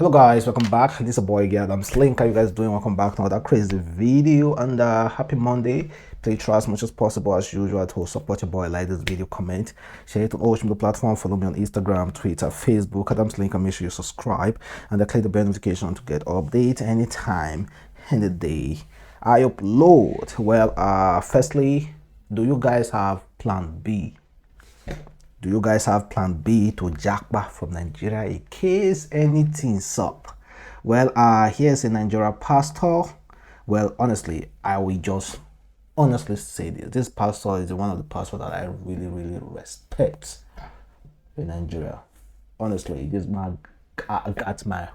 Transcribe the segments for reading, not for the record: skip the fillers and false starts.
Hello guys, welcome back. This is a boy again, Adamslink. How you guys doing? Welcome back to another crazy video, and happy Monday. Please try as much as possible as usual to support your boy. Like this video, comment, share it on all the platform. Follow me on Instagram, Twitter, Facebook, Adamslink, and make sure you subscribe and click the bell notification to get updates anytime, any day I upload. Well, firstly, do you guys have plan B? Do you guys have plan B to jackpot from Nigeria in case anything's up? Well, here's a Nigeria pastor. Well, honestly, I will just honestly say this. This pastor is one of the pastors that I really respect in Nigeria. Honestly, this man got my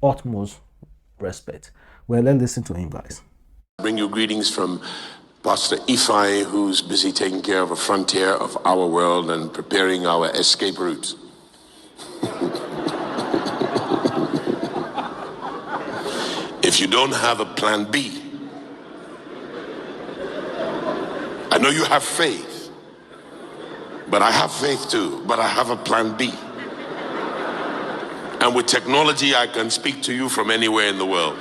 utmost respect. Well, let's listen to him, guys. Bring you greetings from Pastor Ifai, who's busy taking care of a frontier of our world and preparing our escape route. If you don't have a plan B, I know you have faith, but I have faith too, but I have a plan B. And with technology, I can speak to you from anywhere in the world.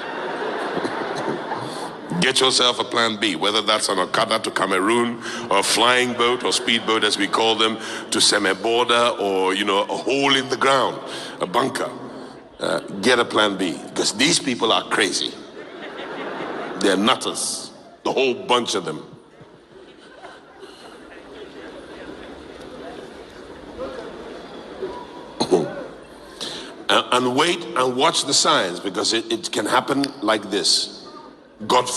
Get yourself a plan B, whether that's an Okada to Cameroon, or a flying boat or speedboat as we call them, to Seme-Border, or a hole in the ground, a bunker. Get a plan B, because these people are crazy. They're nutters, the whole bunch of them. And wait and watch the signs, because it can happen like this. God.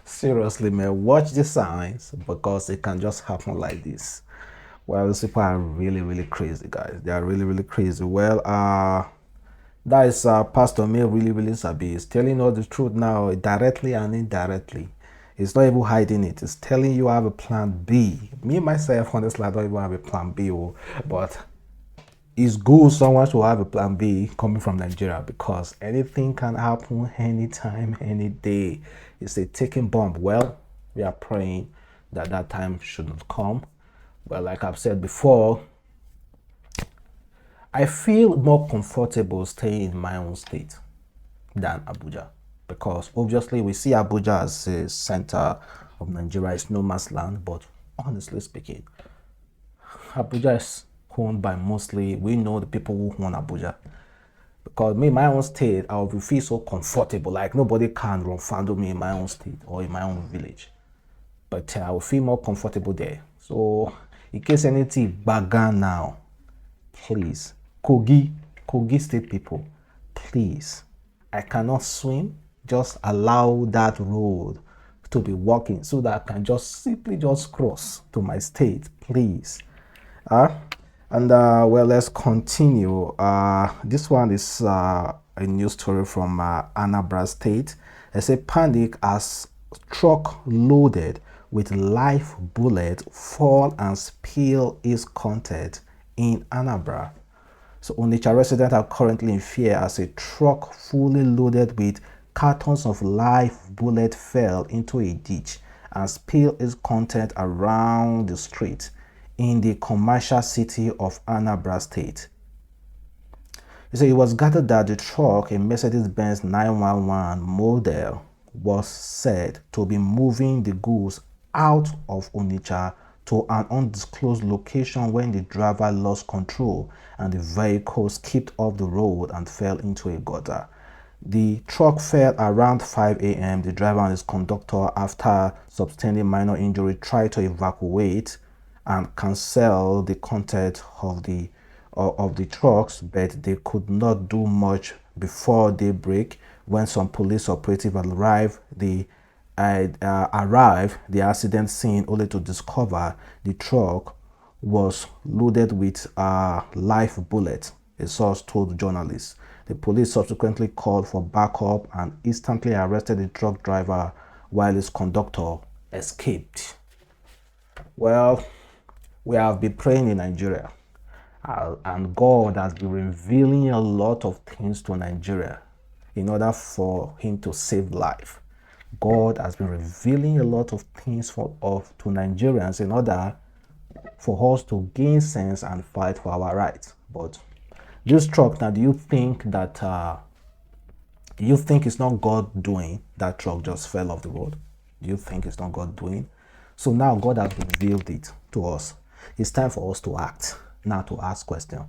Seriously, man, watch the signs, because it can just happen like this. Well, these people are really crazy, guys. They are really crazy. Well, that is Pastor May really sabi. He's telling all the truth now, directly and indirectly. It's not even hiding it. It's telling you I have a plan B. Me myself, honestly, I don't even have a plan B, but it's good someone should have a plan B coming from Nigeria, because anything can happen anytime, any day. It's a ticking bomb. Well, we are praying that that time shouldn't come. Well, like I've said before, I feel more comfortable staying in my own state than Abuja, because obviously we see Abuja as a center of Nigeria. It's no man's land, but honestly speaking, Abuja is owned by mostly, we know the people who own Abuja. Because me, my own state, I will feel so comfortable, like nobody can run fandom me in my own state or in my own village. But I will feel more comfortable there. So in case anything bagan now, please, Kogi state people, please, I cannot swim, just allow that road to be walking so that I can just simply just cross to my state, please. And well, let's continue. This one is a news story from Anambra State. It's a panic as truck loaded with live bullet fall and spill its content in Anambra. So Onitsha residents are currently in fear as a truck fully loaded with cartons of live bullet fell into a ditch and spilled its content around the street in the commercial city of Anambra State. So it was gathered that the truck, a Mercedes-Benz 911 model, was said to be moving the goods out of Onitsha to an undisclosed location when the driver lost control and the vehicle skipped off the road and fell into a gutter. The truck fell around 5 a.m. The driver and his conductor, after sustaining minor injury, tried to evacuate and cancel the content of the trucks, but they could not do much before daybreak when some police operatives arrived the accident scene, only to discover the truck was loaded with live bullets, a source told journalists. The police subsequently called for backup and instantly arrested the truck driver while his conductor escaped. Well, we have been praying in Nigeria, and God has been revealing a lot of things to Nigeria in order for him to save life. God has been revealing a lot of things to Nigerians in order for us to gain sense and fight for our rights. But This truck now, do you think that you think it's not God doing that truck just fell off the road? Do you think it's not God doing? So now God has revealed it to us. It's time for us to act, now to ask questions.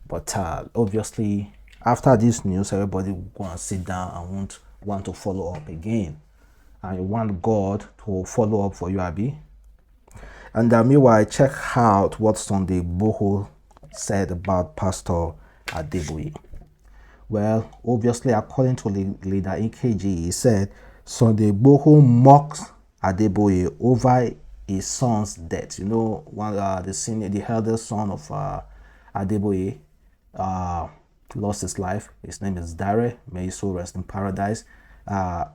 But obviously, after this news, everybody will go and sit down and won't want to follow up again. And you want God to follow up for you, Abi? And meanwhile, check out what Sunday Igboho said about Pastor Adeboye. Well, obviously, according to leader EKG, he said Sunday Igboho mocks Adeboye over his son's death. You know, one the eldest son of Adeboye lost his life. His name is Dare. May his soul rest in paradise.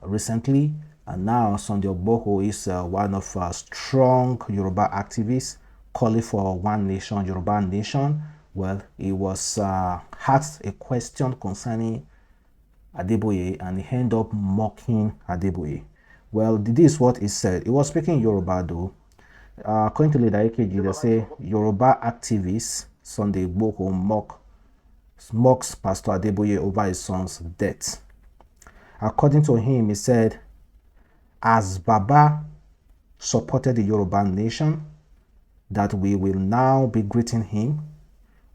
Recently, and now Sunday Igboho is one of strong Yoruba activists calling for one nation, Yoruba nation. Well, he was asked a question concerning Adeboye and he ended up mocking Adeboye. Well, this is what he said. He was speaking Yoruba though. According to leader AKG, they say Yoruba activists Sunday Igboho mocks Pastor Adeboye over his son's death. According to him, he said, as Baba supported the Yoruba nation, that we will now be greeting him.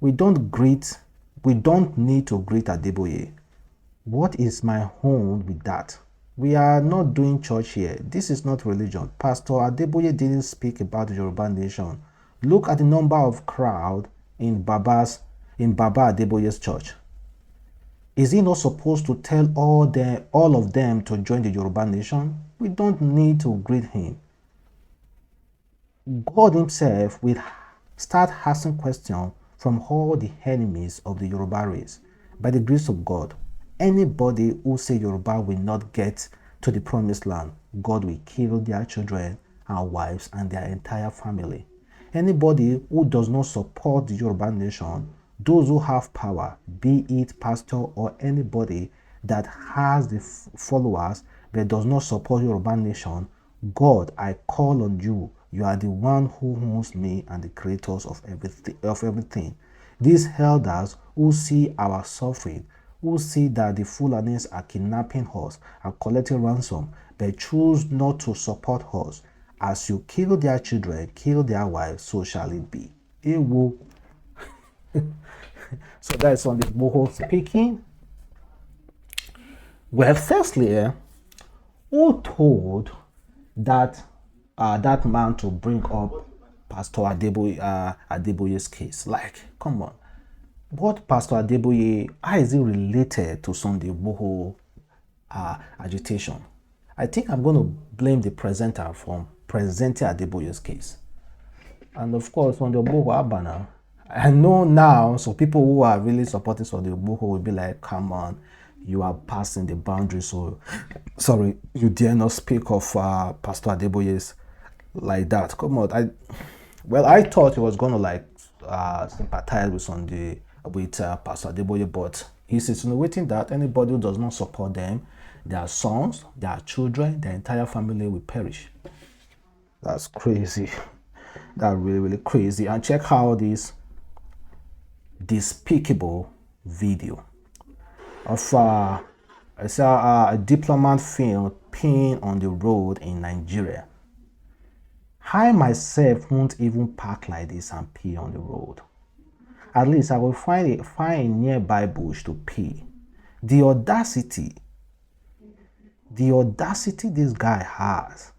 We don't need to greet Adeboye. What is my own with that? We are not doing church here. This is not religion. Pastor Adeboye didn't speak about the Yoruba nation. Look at the number of crowd in Baba Adeboye's church. Is he not supposed to tell all of them to join the Yoruba nation? We don't need to greet him. God himself will start asking questions from all the enemies of the Yoruba race. By the grace of God, anybody who say Yoruba will not get to the promised land, God will kill their children and wives and their entire family. Anybody who does not support the Yoruba nation, those who have power, be it pastor or anybody that has the followers but does not support Yoruba nation, God, I call on you. You are the one who owns me and the creators of everything. These elders who see our suffering, who see that the Fulanis are kidnapping us and collecting ransom, but choose not to support us. As you kill their children, kill their wives, so shall it be. Ewo. So that is on the Igboho speaking. Well, firstly, who told that man to bring up Pastor Adeboye's case? Like, come on. What Pastor Adeboye, how is he related to Sunday Igboho agitation? I think I'm going to blame the presenter from presenting Adeboye's case. And of course, Sunday Igboho Abana, I know now, so people who are really supporting Sunday Igboho will be like, come on, you are passing the boundary, so sorry, you dare not speak of Pastor Adeboye's like that. Come on, I thought he was going to like sympathize with Pastor Adeboye, but he's insinuating that anybody who does not support them, their sons, their children, their entire family will perish. That's crazy. That's really, really crazy. And check how this despicable video of a diplomat film peeing on the road in Nigeria. I myself won't even park like this and pee on the road. At least I will find a nearby bush to pee. The audacity this guy has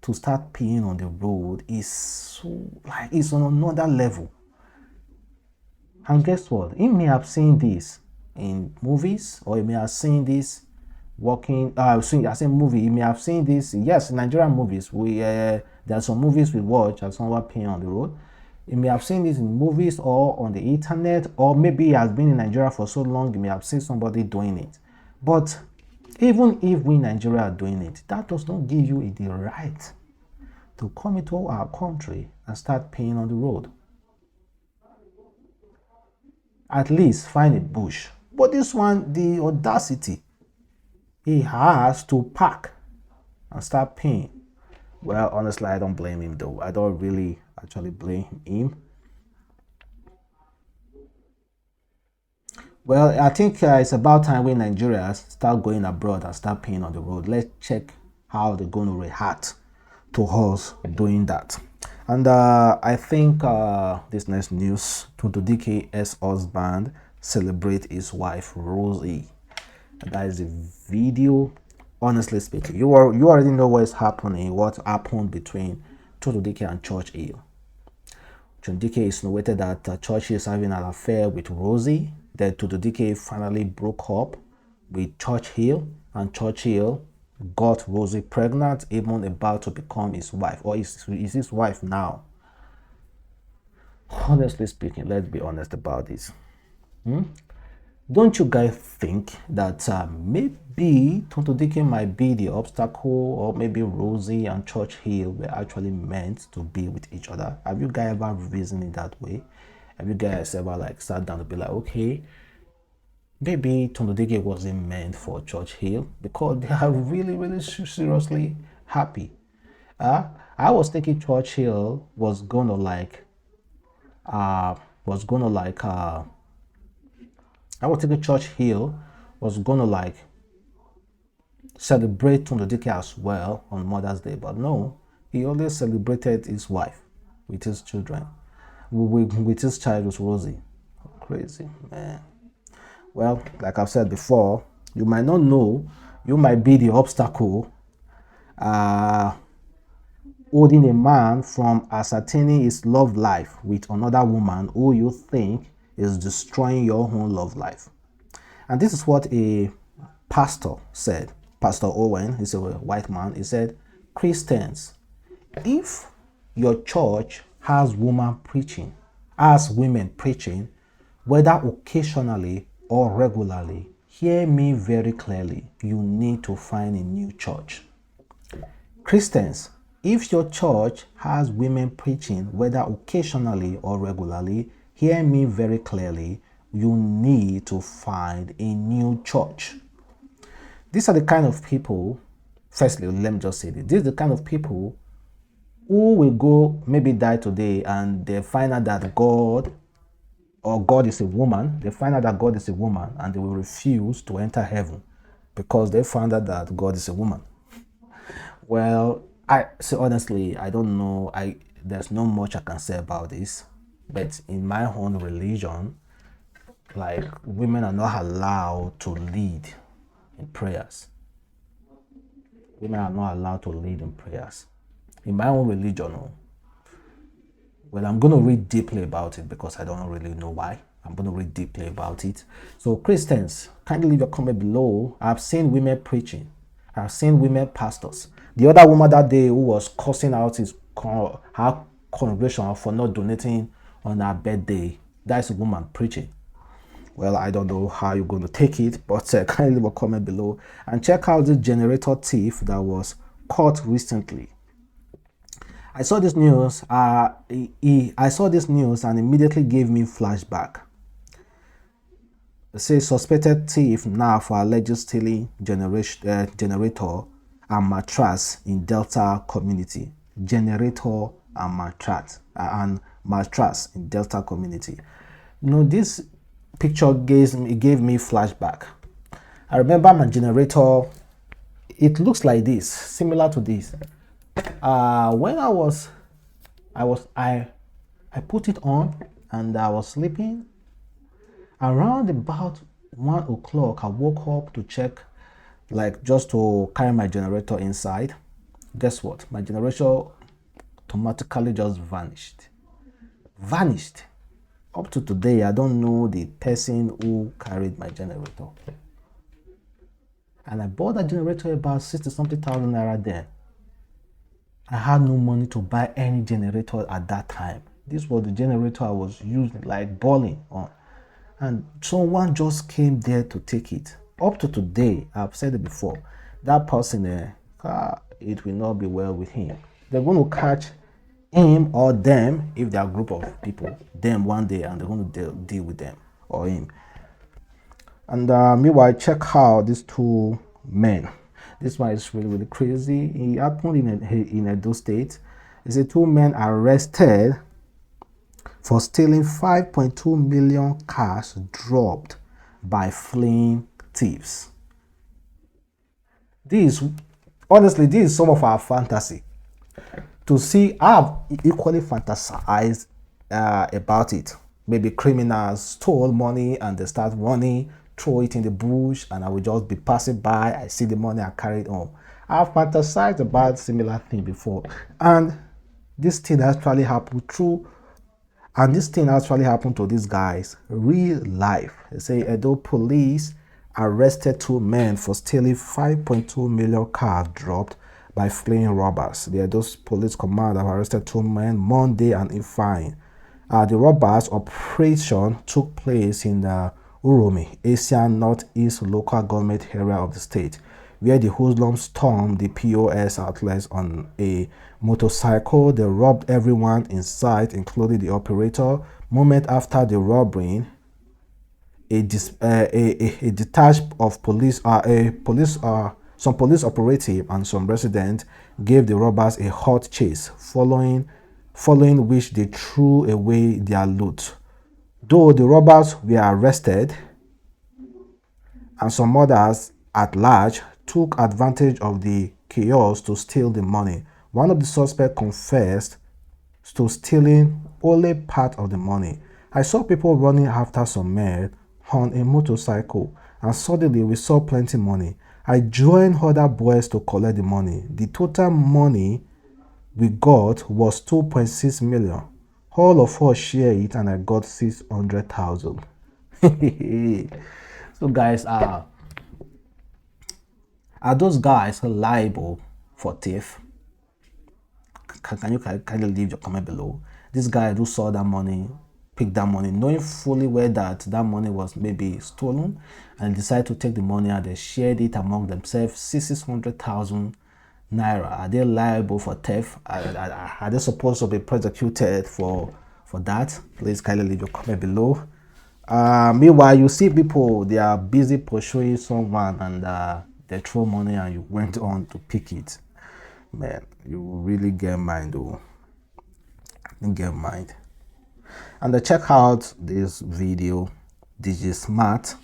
to start peeing on the road is so, like, it's on another level. And guess what? He may have seen this in movies, or he may have seen this I say movie, he may have seen this, yes, in Nigerian movies. There are some movies we watch and someone peeing on the road. He may have seen this in movies or on the internet, or maybe he has been in Nigeria for so long, he may have seen somebody doing it. But even if we in Nigeria are doing it, that does not give you the right to come into our country and start peeing on the road. At least find a bush. But this one, the audacity, he has to park and start peeing. Well, honestly, I don't blame him though. I don't really actually blame him. Well, I think it's about time we Nigerians start going abroad and start paying on the road. Let's check how they're going to react to us doing that. And I think this next news, Tonto Dikeh ex-husband celebrate his wife Rosie. And that is a video. Honestly speaking, you already know what is happening, what happened between Tonto Dikeh and Church Hill. Tonto Dikeh insinuated that Church is having an affair with Rosie. Then Tonto Dikeh finally broke up with Church Hill, and Church Hill got Rosie pregnant, even about to become his wife, or is his wife now. Honestly speaking, let's be honest about this. Don't you guys think that maybe Tonto Dikeh might be the obstacle, or maybe Rosie and Church Hill were actually meant to be with each other? Have you guys ever reasoned it that way? Have you guys ever like sat down to be like, okay, maybe Tonto Dikeh wasn't meant for Church Hill, because they are really seriously happy. I was thinking Church Hill was gonna like I was thinking Church Hill was gonna like celebrate Tonto Dikeh as well on Mother's Day, but no, he only celebrated his wife with his children, with his child with Rosie. Crazy, man. Well, like I've said before, you might not know, you might be the obstacle holding a man from ascertaining his love life with another woman who you think is destroying your own love life. And this is what a pastor said. Pastor Owen, he's a white man. He said, Christians, if your church has women preaching, whether occasionally or regularly, hear me very clearly. You need to find a new church. Christians, if your church has women preaching, whether occasionally or regularly, hear me very clearly. You need to find a new church. These are the kind of people, firstly, let me just say this. These are the kind of people who will go, maybe die today, and they find out that God is a woman. They find out that God is a woman, and they will refuse to enter heaven because they found out that God is a woman. Well, honestly, I don't know. There's not much I can say about this, but in my own religion, like, women are not allowed to lead in prayers. Women are not allowed to lead in prayers. In my own religion, well, I'm going to read deeply about it because I don't really know why. I'm going to read deeply about it. So, Christians, kindly leave a comment below. I've seen women preaching. I've seen women pastors. The other woman that day who was cursing out her congregation for not donating on her birthday, that's a woman preaching. Well, I don't know how you're going to take it, but kindly leave a comment below and check out this generator thief that was caught recently. I saw this news. I saw this news and immediately gave me flashback. It says suspected thief now for alleged stealing generator and mattress in Delta community. Generator and mattress in Delta community. You know, this picture gave me flashback. I remember my generator. It looks like this, similar to this. When I put it on and I was sleeping. Around about 1 o'clock, I woke up to check, like, just to carry my generator inside. Guess what? My generator automatically just vanished. Up to today, I don't know the person who carried my generator. And I bought that generator about 60-something thousand naira then. I had no money to buy any generator at that time. This was the generator I was using, like balling on. And someone just came there to take it. Up to today, I've said it before, that person, it will not be well with him. They're going to catch him or them, if they're a group of people, them one day, and they're going to deal with them or him. And meanwhile, check out these two men. This one is really crazy. It happened in Edo State. It's a two men arrested for stealing 5.2 million cash dropped by fleeing thieves. This, honestly, this is some of our fantasy. To see, I've equally fantasized about it. Maybe criminals stole money and they start running, throw it in the bush, and I will just be passing by. I see the money, I carry it home. I've fantasized about similar thing before, and this thing actually happened through. And this thing actually happened to these guys real life. They say Edo police arrested 2 men for stealing 5.2 million cash dropped by fleeing robbers. The Edo police command have arrested 2 men Monday and in fine. The robbers operation took place in the Uromi, Asian Northeast local government area of the state, where the hoodlums stormed the POS outlets on a motorcycle. They robbed everyone in sight, including the operator. Moment after the robbery, a detached of police, some police operative and some residents gave the robbers a hot chase, following which they threw away their loot. Though the robbers were arrested, and some others at large took advantage of the chaos to steal the money. One of the suspects confessed to stealing only part of the money. I saw people running after some men on a motorcycle, and suddenly we saw plenty money. I joined other boys to collect the money. The total money we got was 2.6 million. All of us share it, and I got 600,000. So guys, are those guys liable for thief? Can you kindly leave your comment below? This guy who saw that money, picked that money, knowing fully well that that money was maybe stolen, and decided to take the money and they shared it among themselves, 600,000 naira. Are they liable for theft? Are they supposed to be prosecuted for that? Please kindly leave your comment below. Meanwhile, you see people, they are busy pursuing someone and they throw money and you went on to pick it. Man, you really get mind though. Get mind. And check out this video. DJ Smart.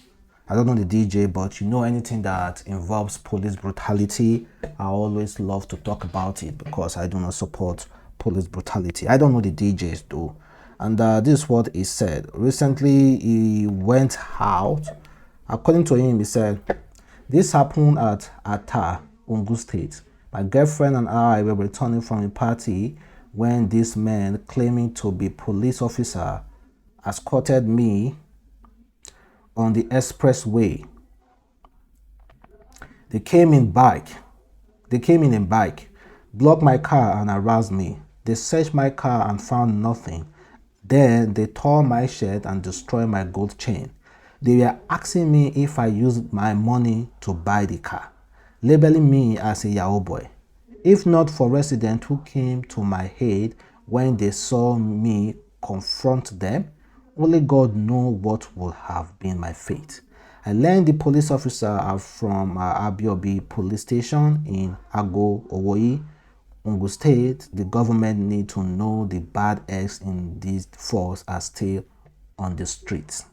I don't know the DJ, but you know, anything that involves police brutality, I always love to talk about it because I do not support police brutality. I don't know the DJs though. And this is what he said. Recently, he went out. According to him, he said, this happened at Ata, Edo State. My girlfriend and I were returning from a party when this man claiming to be police officer escorted me on the expressway. They came in a bike, blocked my car and harassed me. They searched my car and found nothing. Then they tore my shirt and destroyed my gold chain. They were asking me if I used my money to buy the car, labeling me as a Yahoo boy. If not for residents who came to my aid when they saw me confront them, only God knows what would have been my fate. I learned the police officer are from Abiobi police station in Owoyi, Edo State. The government need to know the bad eggs in this force are still on the streets.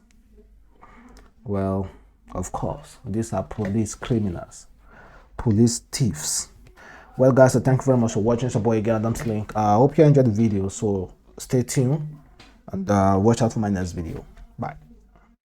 Well, of course, these are police criminals, police thieves. Well, guys, so thank you very much for watching. It's your boy again, Adamslink. I hope you enjoyed the video, so stay tuned and watch out for my next video. Bye.